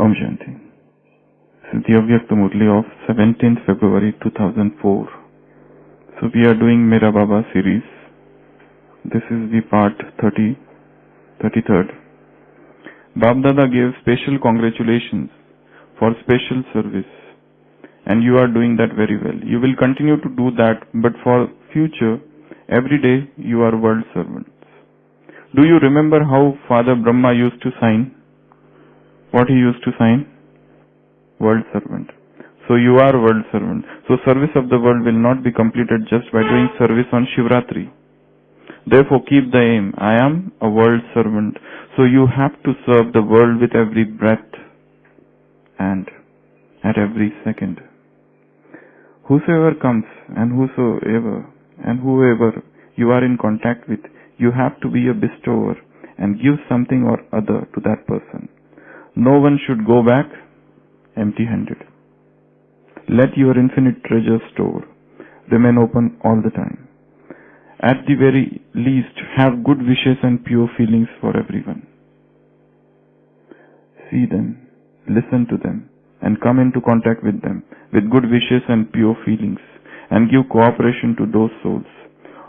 Om Shanti. This is the Avyakta Murli of 17th February 2004. So we are doing Mera Baba series. This is the part 33rd. Bab Dada gave special congratulations for special service, and you are doing that very well. You will continue to do that, but for future, every day you are world servants. Do you remember how Father Brahma used to sign? What he used to sign? World servant. So you are world servant. So service of the world will not be completed just by doing service on Shivratri. Therefore keep the aim. I am a world servant. So you have to serve the world with every breath and at every second. Whosoever comes and whoever you are in contact with, you have to be a bestower and give something or other to that person. No one should go back empty-handed. Let your infinite treasure store remain open all the time. At the very least, have good wishes and pure feelings for everyone. See them, listen to them, and come into contact with them with good wishes and pure feelings, and give cooperation to those souls.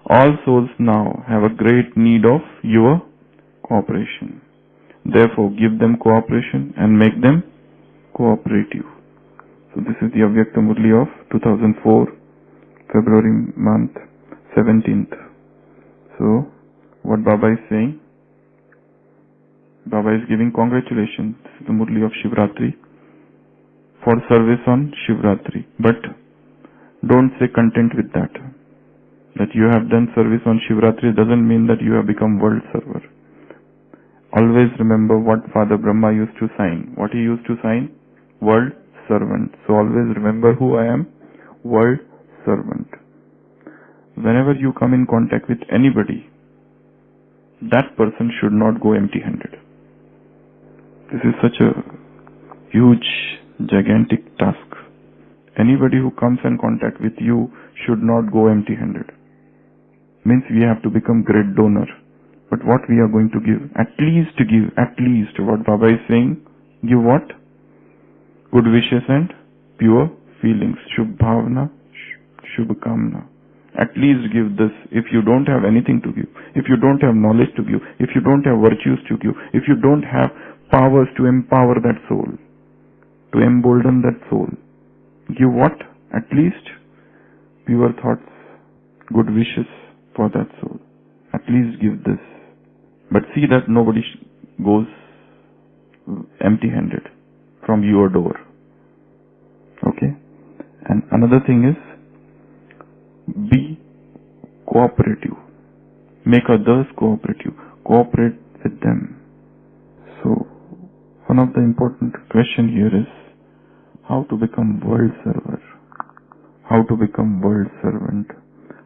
All souls now have a great need of your cooperation. Therefore, give them cooperation and make them cooperative. So this is the Avyakta Murli of 2004, February month, 17th. So, what Baba is saying? Baba is giving congratulations. This is the Murli of Shivratri for service on Shivratri. But don't say content with that. That you have done service on Shivratri doesn't mean that you have become world server. Always remember what Father Brahma used to sign. What he used to sign? World servant. So always remember who I am. World servant. Whenever you come in contact with anybody, that person should not go empty-handed. This is such a huge, gigantic task. Anybody who comes in contact with you should not go empty-handed. Means we have to become great donor. But what we are going to give? At least what Baba is saying, give what? Good wishes and pure feelings. Shubh bhavna, shubh kamna. At least give this. If you don't have anything to give, if you don't have knowledge to give, if you don't have virtues to give, if you don't have powers to empower that soul, to embolden that soul, give what? At least pure thoughts, good wishes for that soul. At least give this. But see that nobody goes empty-handed from your door. Okay? And another thing is, be cooperative. Make others cooperative. Cooperate with them. So, one of the important question here is, how to become world server? How to become world servant?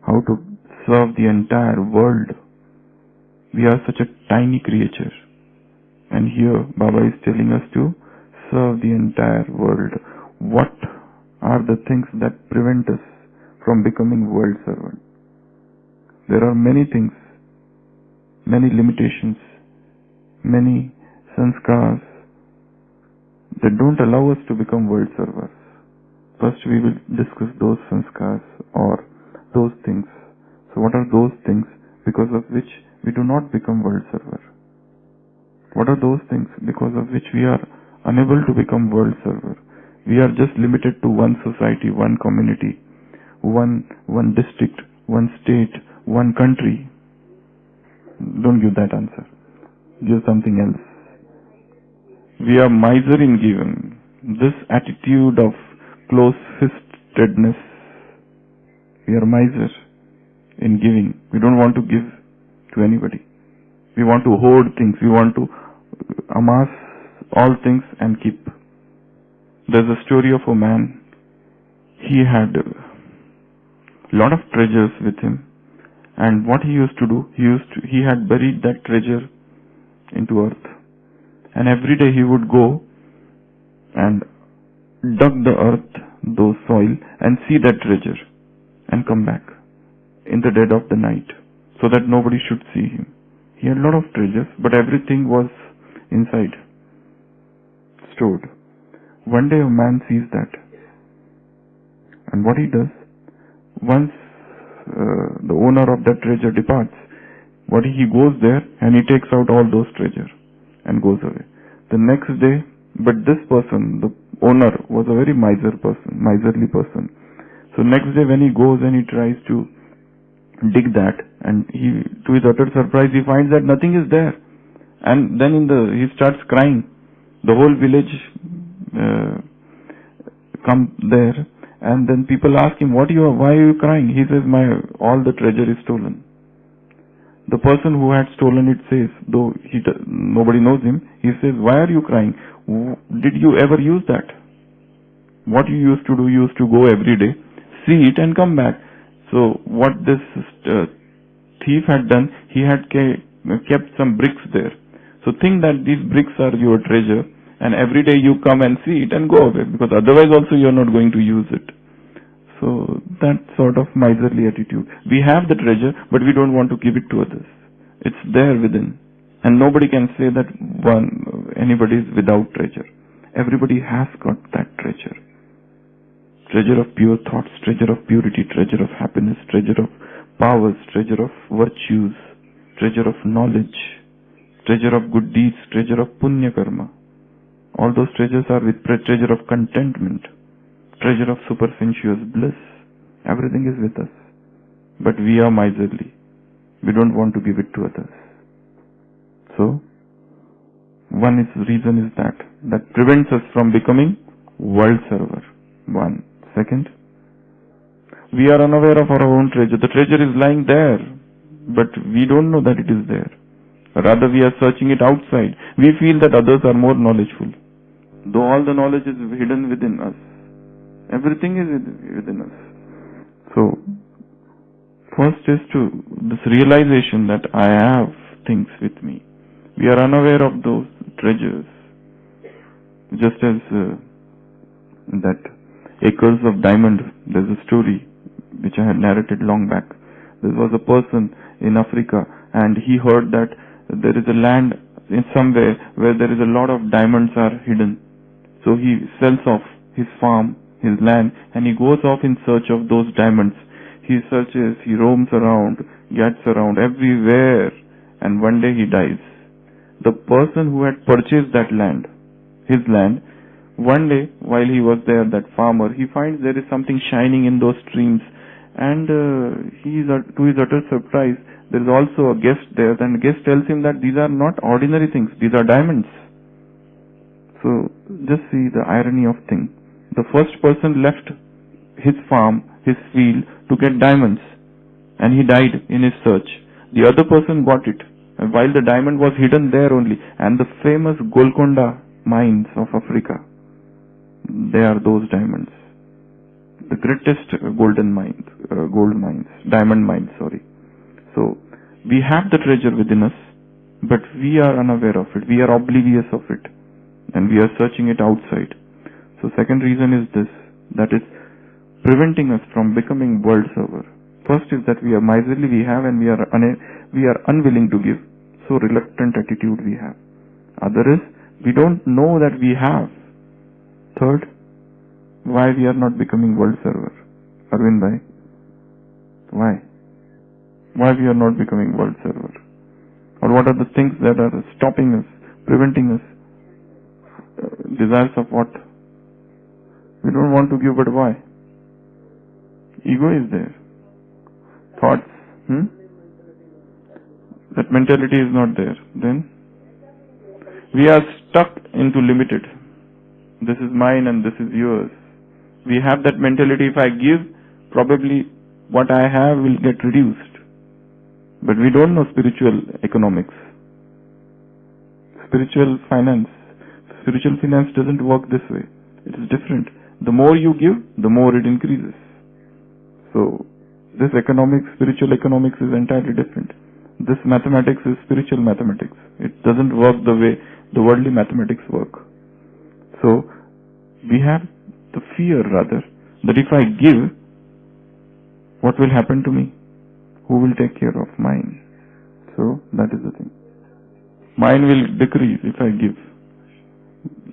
How to serve the entire world? We are such a tiny creature. And here Baba is telling us to serve the entire world. What are the things that prevent us from becoming world servant? There are many things, many limitations, many sanskars that don't allow us to become world servers. First we will discuss those sanskars or those things. So what are those things because of which we do not become world server? What are those things because of which we are unable to become world server? We are just limited to one society, one community, one district, one state, one country. Don't give that answer. Give something else. We are miser in giving. This attitude of close-fistedness. We are miser in giving. We don't want to give to anybody. We want to hoard things. We want to amass all things and keep. There's a story of a man. He had a lot of treasures with him. And what he used to do, he had buried that treasure into earth. And every day he would go and dug the earth, those soil, and see that treasure and come back in the dead of the night so that nobody should see him. He had a lot of treasures, but everything was inside, stored. One day a man sees that, and what he does, once the owner of that treasure departs, he goes there and he takes out all those treasure and goes away. The next day, but this person, the owner, was a very miserly person. So next day when he goes and he tries to dig that, and to his utter surprise, he finds that nothing is there. And then he starts crying. The whole village come there, and then people ask him, why are you crying? He says, all the treasure is stolen. The person who had stolen it says, though nobody knows him, he says, why are you crying? Did you ever use that? What you used to do, you used to go every day, see it and come back. So what this thief had done, he had kept some bricks there. So think that these bricks are your treasure, and every day you come and see it and go away, because otherwise also you are not going to use it. So that sort of miserly attitude. We have the treasure, but we don't want to give it to others. It's there within. And nobody can say that anybody is without treasure. Everybody has got that treasure. Treasure of pure thoughts, treasure of purity, treasure of happiness, treasure of powers, treasure of virtues, treasure of knowledge, treasure of good deeds, treasure of punya karma. All those treasures are with treasure of contentment, treasure of supersensuous bliss. Everything is with us. But we are miserly. We don't want to give it to others. So, one reason is that prevents us from becoming world server. One. Second, we are unaware of our own treasure. The treasure is lying there, but we don't know that it is there. Rather, we are searching it outside. We feel that others are more knowledgeful, though all the knowledge is hidden within us. Everything is within us. So, first is this realization that I have things with me. We are unaware of those treasures. Just as that acres of diamond, there's a story which I had narrated long back. There was a person in Africa, and he heard that there is a land in somewhere where there is a lot of diamonds are hidden. So he sells off his farm, his land, and he goes off in search of those diamonds. He searches, he roams around, gets around everywhere, and one day he dies. The person who had purchased that land, his land, one day while he was there, that farmer, he finds there is something shining in those streams, and to his utter surprise, there is also a guest there, and the guest tells him that these are not ordinary things, these are diamonds. So just see the irony of thing. The first person left his farm, his field, to get diamonds, and he died in his search. The other person got it, and while the diamond was hidden there only, and the famous Golconda mines of Africa, they are those diamonds. The greatest gold mines, diamond mines, sorry. So, we have the treasure within us, but we are unaware of it. We are oblivious of it, and we are searching it outside. So, second reason is this, that is preventing us from becoming world server. First is that we are miserly, we have, and we are unwilling to give. So, reluctant attitude we have. Other is, we don't know that we have. Third, why we are not becoming world server? Arvind bhai, why? Why we are not becoming world server? Or what are the things that are stopping us, preventing us? Desires of what? We don't want to give, but why? Ego is there. Thoughts, that mentality is not there. Then we are stuck into limited. This is mine and this is yours. We have that mentality, if I give, probably what I have will get reduced. But we don't know spiritual economics. Spiritual finance doesn't work this way. It is different. The more you give, the more it increases. So, this spiritual economics is entirely different. This mathematics is spiritual mathematics. It doesn't work the way the worldly mathematics work. So, we have the fear rather, that if I give, what will happen to me? Who will take care of mine? So, that is the thing. Mine will decrease if I give.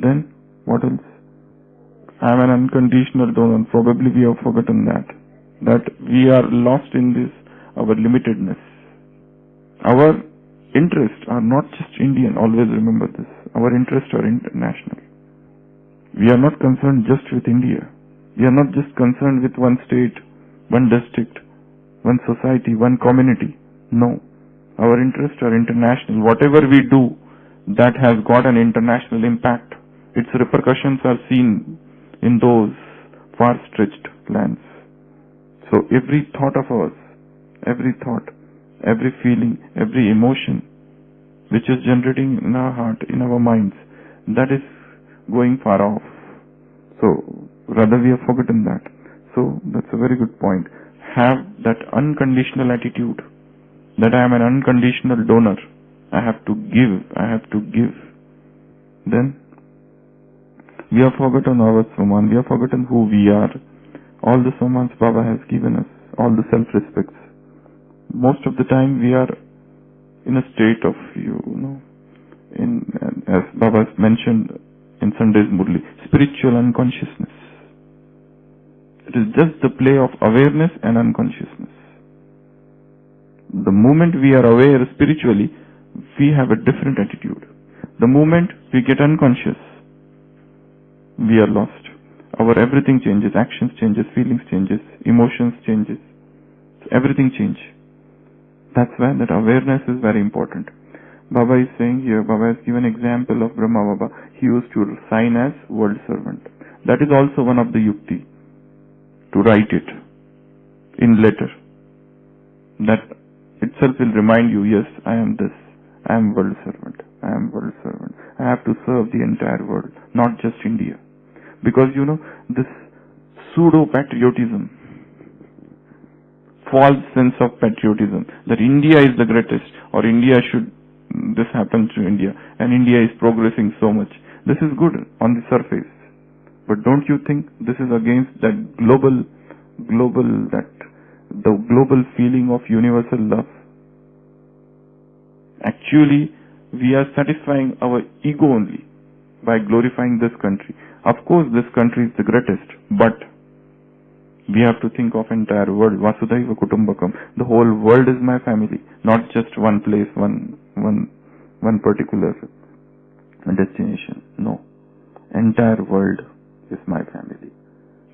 Then, what else? I am an unconditional donor. Probably we have forgotten that. That we are lost in this, our limitedness. Our interests are not just Indian. Always remember this. Our interests are international. We are not concerned just with India. We are not just concerned with one state, one district, one society, one community. No. Our interests are international. Whatever we do, that has got an international impact. Its repercussions are seen in those far-stretched lands. So every thought of ours, every thought, every feeling, every emotion which is generating in our heart, in our minds, that is going far off. So rather we have forgotten that. So that's a very good point. Have that unconditional attitude that I am an unconditional donor. I have to give. I have to give. Then we have forgotten our Saman. We have forgotten who we are. All the Samans Baba has given us. All the self-respects. Most of the time we are in a state of, as Baba has mentioned in Sunday's Murli, spiritual unconsciousness. It is just the play of awareness and unconsciousness. The moment we are aware spiritually, we have a different attitude. The moment we get unconscious, we are lost. Our everything changes, actions changes, feelings changes, emotions changes, everything changes. That's why that awareness is very important. Baba is saying here, Baba has given example of Brahma Baba. He used to sign as world servant. That is also one of the yukti, to write it in letter. That itself will remind you, yes, I am this. I am world servant. I am world servant. I have to serve the entire world, not just India. Because this pseudo-patriotism, false sense of patriotism, that India is the greatest, or India should, this happen to India, and India is progressing so much. This is good on the surface. But don't you think this is against that global feeling of universal love? Actually, we are satisfying our ego only by glorifying this country. Of course, this country is the greatest, but we have to think of entire world. Vasudhaiva Kutumbakam. The whole world is my family, not just one place, one particular destination. No. Entire world is my family.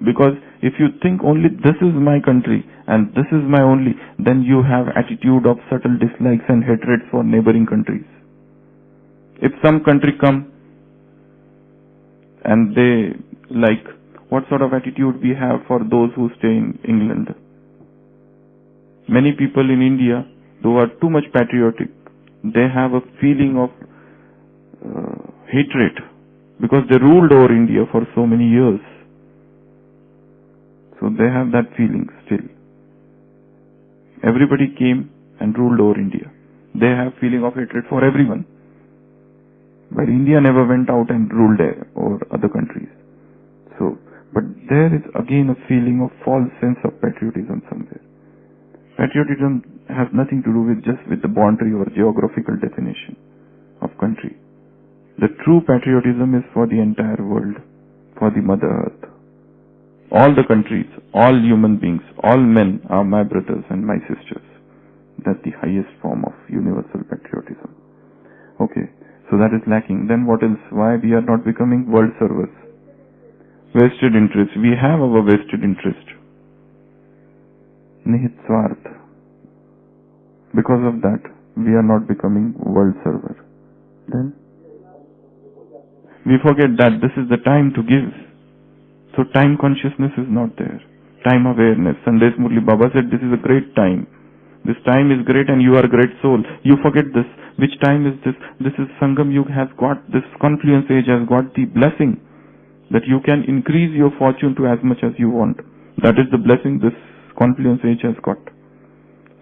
Because if you think only this is my country and this is my only, then you have attitude of subtle dislikes and hatred for neighboring countries. If some country come and they like, what sort of attitude we have for those who stay in England? Many people in India, who are too much patriotic, they have a feeling of hatred because they ruled over India for so many years. So they have that feeling still. Everybody came and ruled over India. They have feeling of hatred for everyone. But India never went out and ruled over other countries. So, but there is again a feeling of false sense of patriotism somewhere. Patriotism has nothing to do with just with the boundary or geographical definition of country. The true patriotism is for the entire world, for the Mother Earth. All the countries, all human beings, all men are my brothers and my sisters. That's the highest form of universal patriotism. Okay, so that is lacking. Then what else? Why we are not becoming world servers? Vested interest. We have our vested interest. Nihit Swarth. Because of that, we are not becoming world server. Then we forget that this is the time to give. So time consciousness is not there. Time awareness. Sunday's Murli Baba said this is a great time. This time is great and you are a great soul. You forget this. Which time is this? This is Sangam Yug has got, this confluence age has got the blessing that you can increase your fortune to as much as you want. That is the blessing this confluence age has got.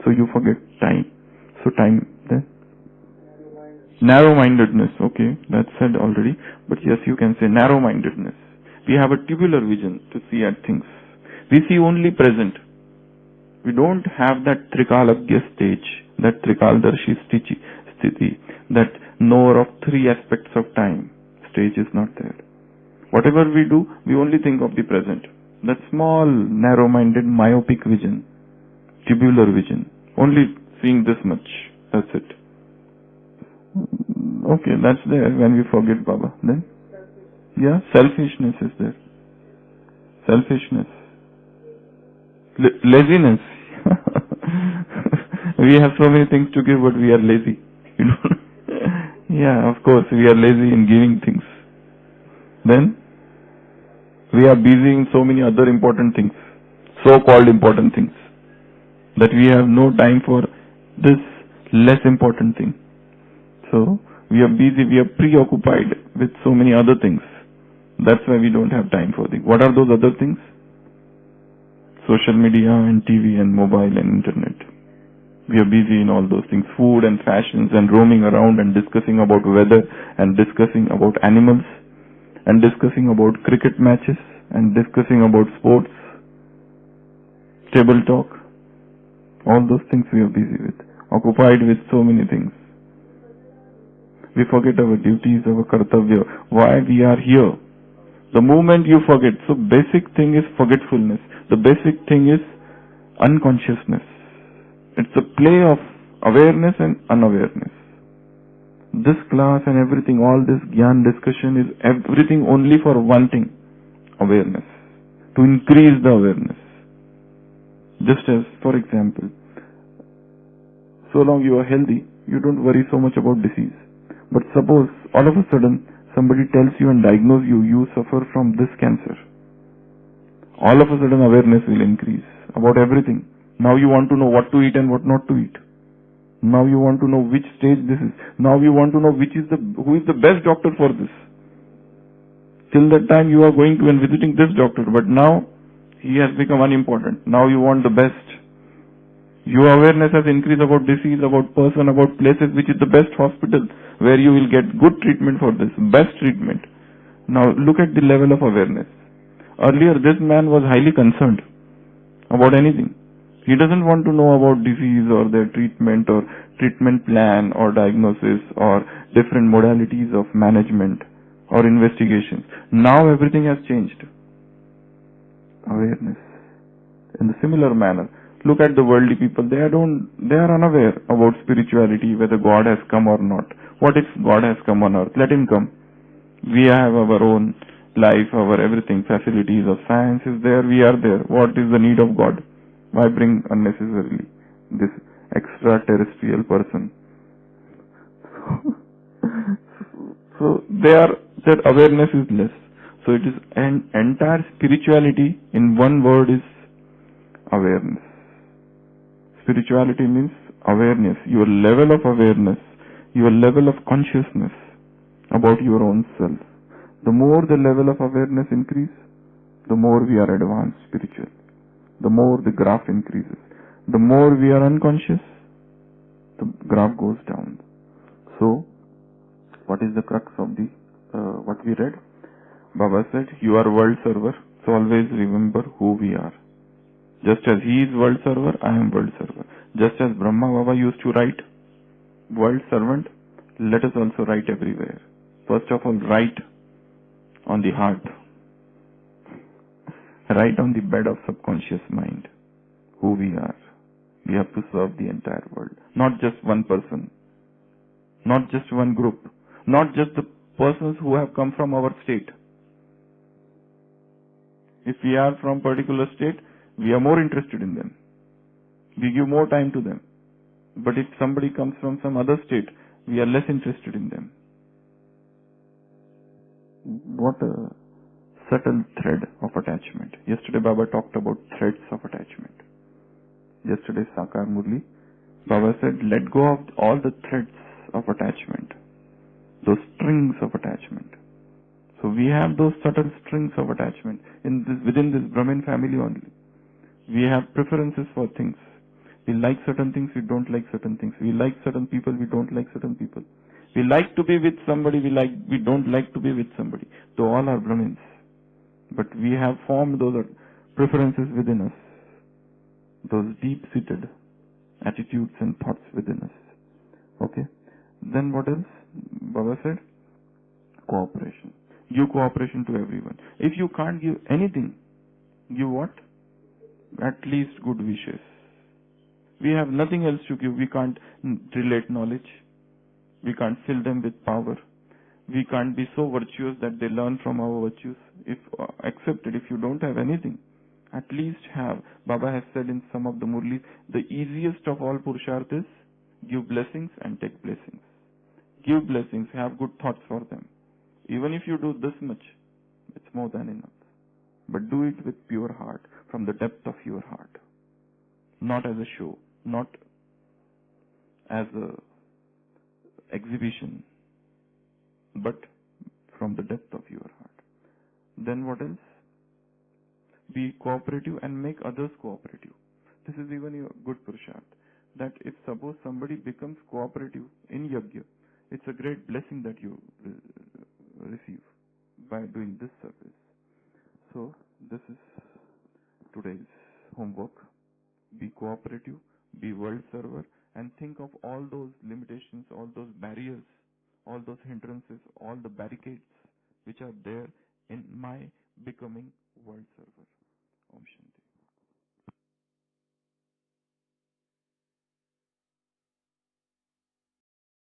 So you forget time. So time then. Narrow-mindedness. Okay, that's said already. But yes, you can say narrow-mindedness. We have a tubular vision to see at things. We see only present. We don't have that Trikalagya stage, that Trikaldarshi sthiti, that knower of three aspects of time. Stage is not there. Whatever we do, we only think of the present. That small, narrow-minded, myopic vision, tubular vision, only seeing this much. That's it. Okay, that's there when we forget Baba. Then? Yeah, selfishness is there. Selfishness. Laziness. We have so many things to give, but we are lazy. You know? Yeah, of course, we are lazy in giving things. Then, we are busy in so many other important things, so-called important things, that we have no time for this less important thing. So, we are busy, we are preoccupied with so many other things. That's why we don't have time for things. What are those other things? Social media and TV and mobile and internet. We are busy in all those things. Food and fashions and roaming around and discussing about weather and discussing about animals and discussing about cricket matches and discussing about sports, table talk. All those things we are busy with. Occupied with so many things. We forget our duties, our kartavya, why we are here. The moment you forget, so basic thing is forgetfulness. The basic thing is unconsciousness. It's a play of awareness and unawareness. This class and everything, all this Gyan discussion is everything only for one thing, awareness. To increase the awareness. Just as, for example, so long you are healthy, you don't worry so much about disease. But suppose all of a sudden somebody tells you and diagnoses you, you suffer from this cancer. All of a sudden awareness will increase about everything. Now you want to know what to eat and what not to eat. Now you want to know which stage this is. Now you want to know who is the best doctor for this. Till that time you are going to and visiting this doctor, but now he has become unimportant. Now you want the best. Your awareness has increased about disease, about person, about places, which is the best hospital, where you will get good treatment for this, best treatment. Now look at the level of awareness. Earlier this man was highly concerned about anything. He doesn't want to know about disease or their treatment or treatment plan or diagnosis or different modalities of management or investigations. Now everything has changed. Awareness. In the similar manner, look at the worldly people. They are unaware about spirituality, whether God has come or not. What if God has come on earth? Let him come. We have our own life, our everything, facilities of science is there, we are there. What is the need of God? Why bring unnecessarily this extraterrestrial person? So their awareness is less. So it is an entire spirituality in one word is awareness. Spirituality means awareness, your level of awareness, your level of consciousness about your own self. The more the level of awareness increase, the more we are advanced spiritually. The more the graph increases. The more we are unconscious, the graph goes down. So, what is the crux of the what we read? Baba said, you are world server, so always remember who we are. Just as he is world server, I am world server. Just as Brahma Baba used to write, world servant, let us also write everywhere. First of all, write on the heart. Write on the bed of subconscious mind who we are. We have to serve the entire world. Not just one person. Not just one group. Not just the persons who have come from our state. If we are from particular state, we are more interested in them. We give more time to them. But if somebody comes from some other state, we are less interested in them. What a subtle thread of attachment. Yesterday Baba talked about threads of attachment. Yesterday Sakar Murli, Baba said, let go of all the threads of attachment. Those strings of attachment. So we have those subtle strings of attachment within this Brahmin family only. We have preferences for things. We like certain things, we don't like certain things. We like certain people, we don't like certain people. We like to be with somebody, we don't like to be with somebody. Though all are Brahmins. But we have formed those preferences within us. Those deep-seated attitudes and thoughts within us. Okay? Then what else? Baba said, cooperation. Give cooperation to everyone. If you can't give anything, give what? At least good wishes. We have nothing else to give. We can't relate knowledge. We can't fill them with power. We can't be so virtuous that they learn from our virtues. If accepted, if you don't have anything, at least have. Baba has said in some of the Murlis, the easiest of all Purusharth is give blessings and take blessings. Give blessings, have good thoughts for them. Even if you do this much, it's more than enough. But do it with pure heart, from the depth of your heart. Not as a show, not as a exhibition, but from the depth of your heart. Then what else? Be cooperative and make others cooperative. This is even a good Purusharth. That if suppose somebody becomes cooperative in Yajna, it's a great blessing that you receive by doing this service. So, this is today's homework. Be cooperative, be world server, and think of all those limitations, all those barriers, all those hindrances, all the barricades which are there in my becoming world server. Om Shanti.